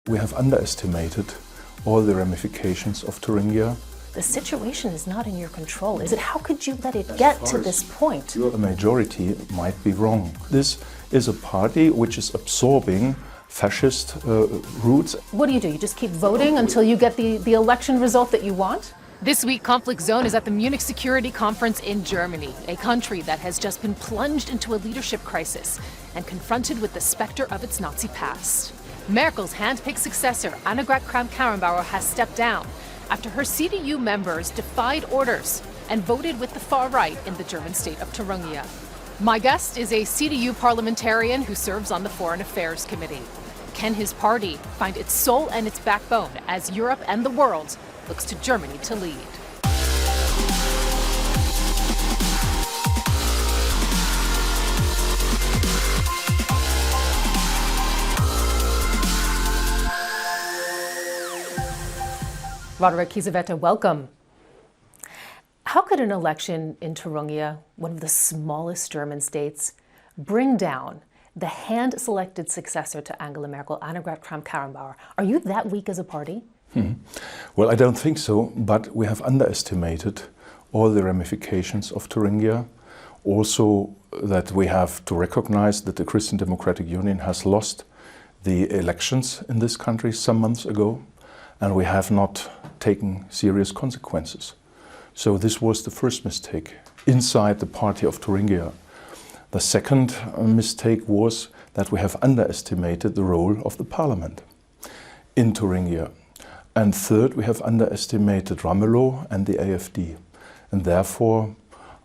We have underestimated all the ramifications of Thuringia. The situation is not in your control, is it? How could you let it get to this point? The majority might be wrong. This is a party which is absorbing fascist roots. What do? You just keep voting until you get the election result that you want? This week, Conflict Zone is at the Munich Security Conference in Germany, a country that has just been plunged into a leadership crisis and confronted with the specter of its Nazi past. Merkel's hand-picked successor, Annegret Kramp-Karrenbauer, has stepped down after her CDU members defied orders and voted with the far right in the German state of Thuringia. My guest is a CDU parliamentarian who serves on the Foreign Affairs Committee. Can his party find its soul and its backbone as Europe and the world looks to Germany to lead? Roderich Kiesewetter, welcome. How could an election in Thuringia, one of the smallest German states, bring down the hand-selected successor to Angela Merkel, Annegret Kramp-Karrenbauer? Are you that weak as a party? Well, I don't think so, but we have underestimated all the ramifications of Thuringia. Also, that we have to recognize that the Christian Democratic Union has lost the elections in this country some months ago, and we have not taken serious consequences. So this was the first mistake inside the party of Thuringia. The second mistake was that we have underestimated the role of the parliament in Thuringia. And third, we have underestimated Ramelow and the AfD. And therefore,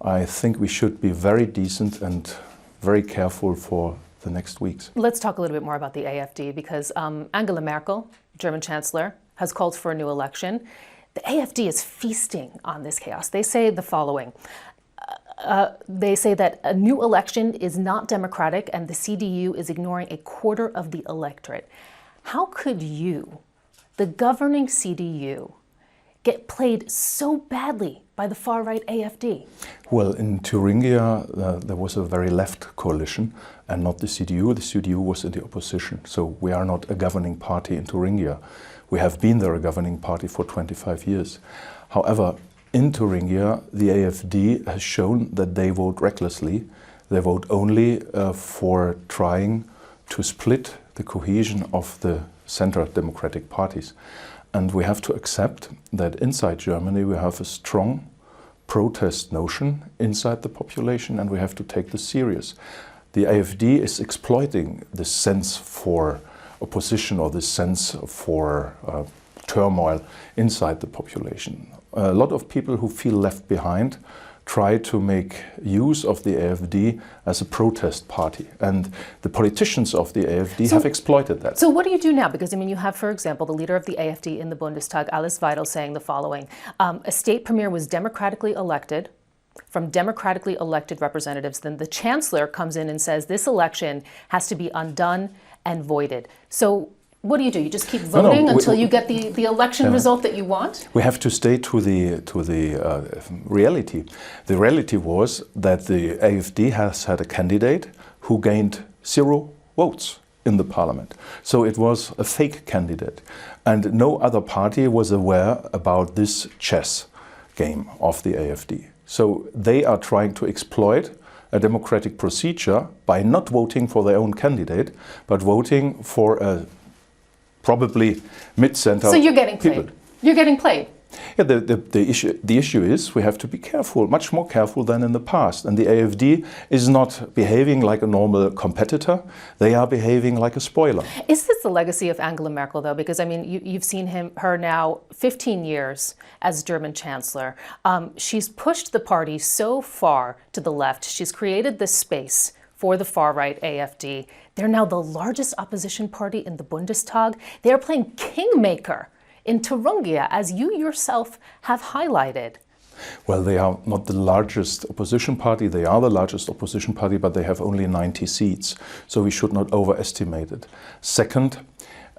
I think we should be very decent and very careful for the next weeks. Let's talk a little bit more about the AfD, because Angela Merkel, German Chancellor, has called for a new election. The AfD is feasting on this chaos. They say the following. They say that a new election is not democratic and the CDU is ignoring a quarter of the electorate. How could you, the governing CDU, get played so badly by the far-right AfD? Well, in Thuringia, there was a very left coalition and not the CDU. The CDU was in the opposition, so we are not a governing party in Thuringia. We have been there a governing party for 25 years. However, in Thuringia, the AfD has shown that they vote recklessly. They vote only for trying to split the cohesion of the center democratic parties. And we have to accept that inside Germany we have a strong protest notion inside the population, and we have to take this serious. The AfD is exploiting this sense for opposition or this sense for turmoil inside the population. A lot of people who feel left behind try to make use of the AfD as a protest party, and the politicians of the AfD have exploited that. So what do you do now? Because, I mean, you have, for example, the leader of the AfD in the Bundestag, Alice Weidel, saying the following. A state premier was democratically elected from democratically elected representatives. Then the chancellor comes in and says this election has to be undone and voided. So what do? You just keep voting until you get the election result that you want? We have to stay to the reality. The reality was that the AfD has had a candidate who gained 0 votes in the parliament. So it was a fake candidate. And no other party was aware about this chess game of the AfD. So they are trying to exploit a democratic procedure by not voting for their own candidate, but voting for a probably mid-center. So you're getting played. You're getting played. Yeah, the issue is we have to be careful, much more careful than in the past. And the AfD is not behaving like a normal competitor. They are behaving like a spoiler. Is this the legacy of Angela Merkel, though? Because, I mean, you've seen her now 15 years as German Chancellor. She's pushed the party so far to the left. She's created this space for the far-right AfD. They're now the largest opposition party in the Bundestag. They're playing kingmaker in Thuringia, as you yourself have highlighted. Well, they are not the largest opposition party. They are the largest opposition party, but they have only 90 seats. So we should not overestimate it. Second,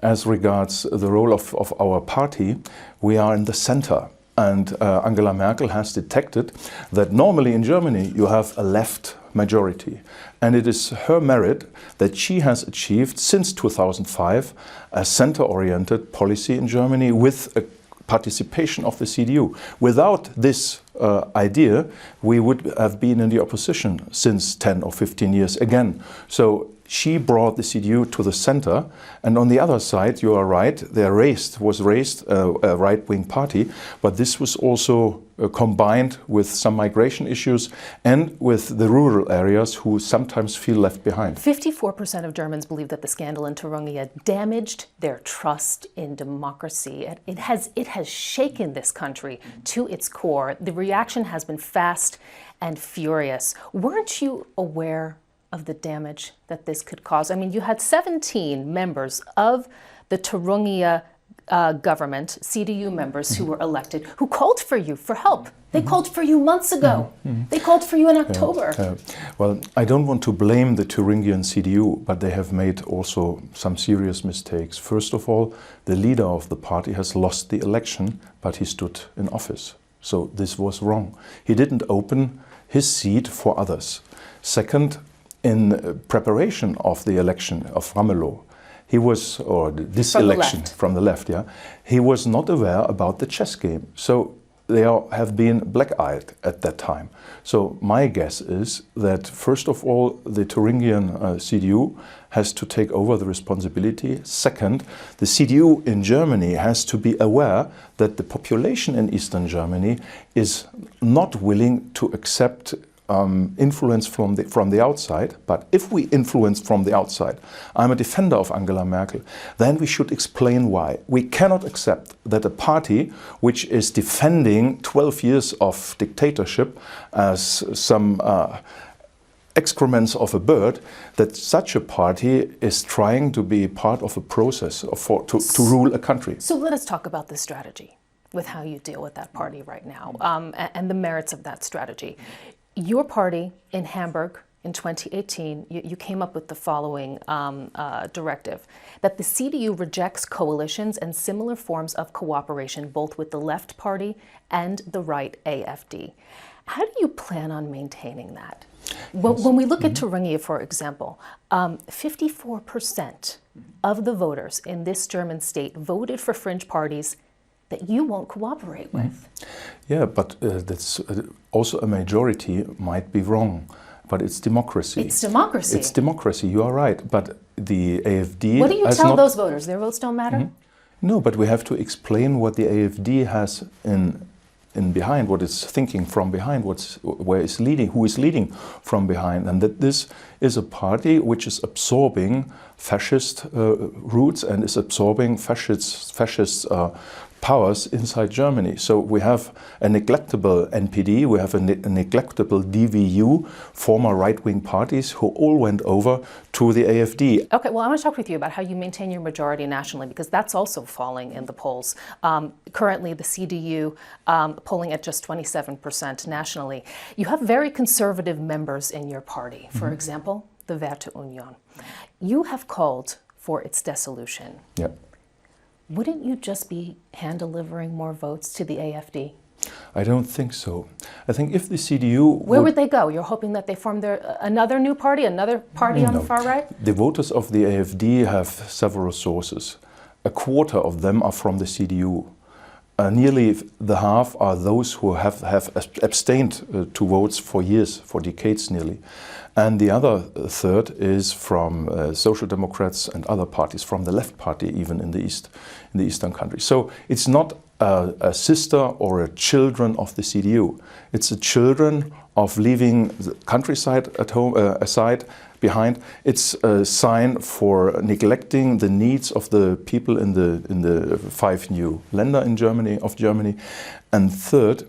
as regards the role of our party, we are in the center. And Angela Merkel has detected that normally in Germany you have a left majority. And it is her merit that she has achieved since 2005 a center-oriented policy in Germany with a participation of the CDU. Without this idea, we would have been in the opposition since 10 or 15 years again. So she brought the CDU to the center, and on the other side, you are right, was raised a right-wing party, but this was also combined with some migration issues and with the rural areas who sometimes feel left behind. 54% of Germans believe that the scandal in Thuringia damaged their trust in democracy. It has shaken this country to its core. The reaction has been fast and furious. Weren't you aware of the damage that this could cause? I mean, you had 17 members of the Thuringia government, CDU members who were elected, who called for you for help. They called for you months ago. They called for you in October. Well, I don't want to blame the Thuringian CDU, but they have made also some serious mistakes. First of all, the leader of the party has lost the election, but he stood in office. So this was wrong. He didn't open his seat for others. Second, in preparation of the election of Ramelow, he was, or this election from the left, yeah, he was not aware about the chess game. So they have been black-eyed at that time. So my guess is that, first of all, the Thuringian CDU has to take over the responsibility. Second, the CDU in Germany has to be aware that the population in Eastern Germany is not willing to accept influence from the outside. But if we influence from the outside, I'm a defender of Angela Merkel, then we should explain why. We cannot accept that a party which is defending 12 years of dictatorship as some excrements of a bird, that such a party is trying to be part of a process to rule a country. So let us talk about this strategy with how you deal with that party right now and the merits of that strategy. Your party in Hamburg in 2018, you came up with the following directive, that the CDU rejects coalitions and similar forms of cooperation both with the left party and the right AfD. How do you plan on maintaining that? When we look at Thuringia, for example, 54% of the voters in this German state voted for fringe parties that you won't cooperate with. Yeah, but that's also a majority might be wrong, but it's democracy. It's democracy. It's democracy, you are right, but the AfD... What do you tell those voters? Their votes don't matter? No, but we have to explain what the AfD has in behind, what it's thinking from behind, where it's leading, who is leading from behind, and that this is a party which is absorbing fascist roots and is absorbing fascist powers inside Germany. So we have a neglectable NPD, we have a neglectable DVU, former right-wing parties who all went over to the AfD. Okay, well, I want to talk with you about how you maintain your majority nationally, because that's also falling in the polls. Currently, the CDU polling at just 27% nationally. You have very conservative members in your party. For example, the Werteunion. You have called for its dissolution. Yeah. Wouldn't you just be hand-delivering more votes to the AfD? I don't think so. I think if the CDU... Where would they go? You're hoping that they form another new party, another party on the far right? The voters of the AfD have several sources. A quarter of them are from the CDU. Nearly the half are those who have abstained to votes for years, for decades nearly. And the other third is from Social Democrats and other parties, from the left party even in the eastern countries. So it's not a sister or a children of the CDU. It's a children of leaving the countryside at home behind. It's a sign for neglecting the needs of the people in the 5 new Länder in Germany. And third,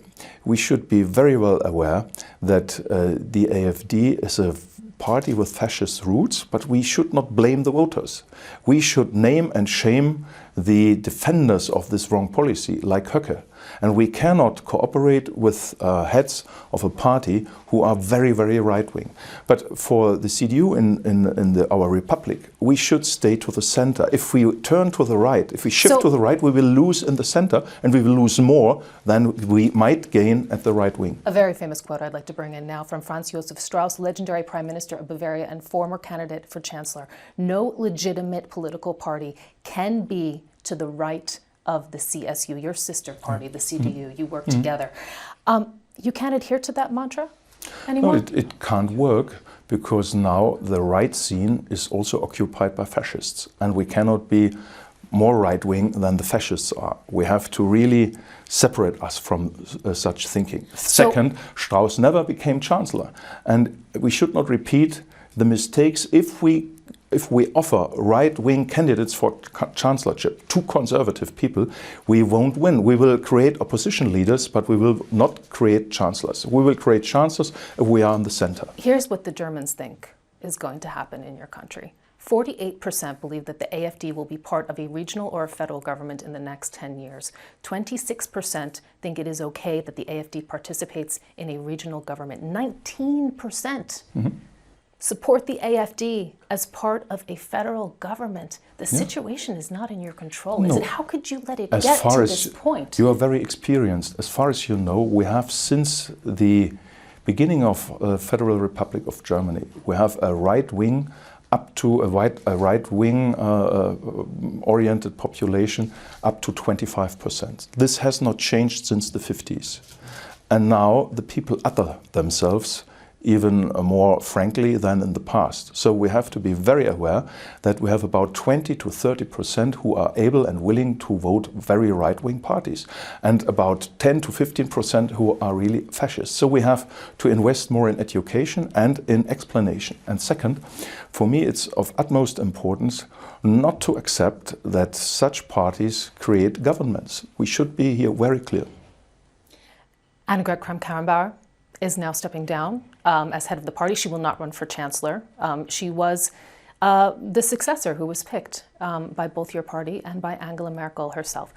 we should be very well aware that the AfD is a party with fascist roots, but we should not blame the voters. We should name and shame the defenders of this wrong policy, like Höcke. And we cannot cooperate with heads of a party who are very, very right-wing. But for the CDU in our republic, we should stay to the center. If we turn to the right, if we shift to the right, we will lose in the center, and we will lose more than we might gain at the right wing. A very famous quote I'd like to bring in now from Franz Josef Strauss, legendary Prime Minister of Bavaria and former candidate for Chancellor. No legitimate political party can be to the right of the CSU, your sister party, the CDU. You work together. You can't adhere to that mantra anymore? No, it can't work, because now the right scene is also occupied by fascists, and we cannot be more right-wing than the fascists are. We have to really separate us from such thinking. Second, Strauss never became chancellor, and we should not repeat the mistakes. If we offer right-wing candidates for chancellorship to conservative people, we won't win. We will create opposition leaders, but we will not create chancellors. We will create chancellors if we are in the center. Here's what the Germans think is going to happen in your country. 48% believe that the AfD will be part of a regional or a federal government in the next 10 years. 26% think it is okay that the AfD participates in a regional government. 19% support the AfD as part of a federal government. The situation is not in your control. No. Is it? How could you let it get to this point? You are very experienced. As far as you know, we have, since the beginning of the Federal Republic of Germany, we have a right-wing up to a right-wing oriented population up to 25%. This has not changed since the 50s. And now the people utter themselves even more frankly than in the past. So we have to be very aware that we have about 20 to 30% who are able and willing to vote very right-wing parties, and about 10 to 15% who are really fascist. So we have to invest more in education and in explanation. And second, for me it's of utmost importance not to accept that such parties create governments. We should be here very clear. Annegret Kramp-Karrenbauer is now stepping down as head of the party. She will not run for chancellor. She was the successor who was picked by both your party and by Angela Merkel herself.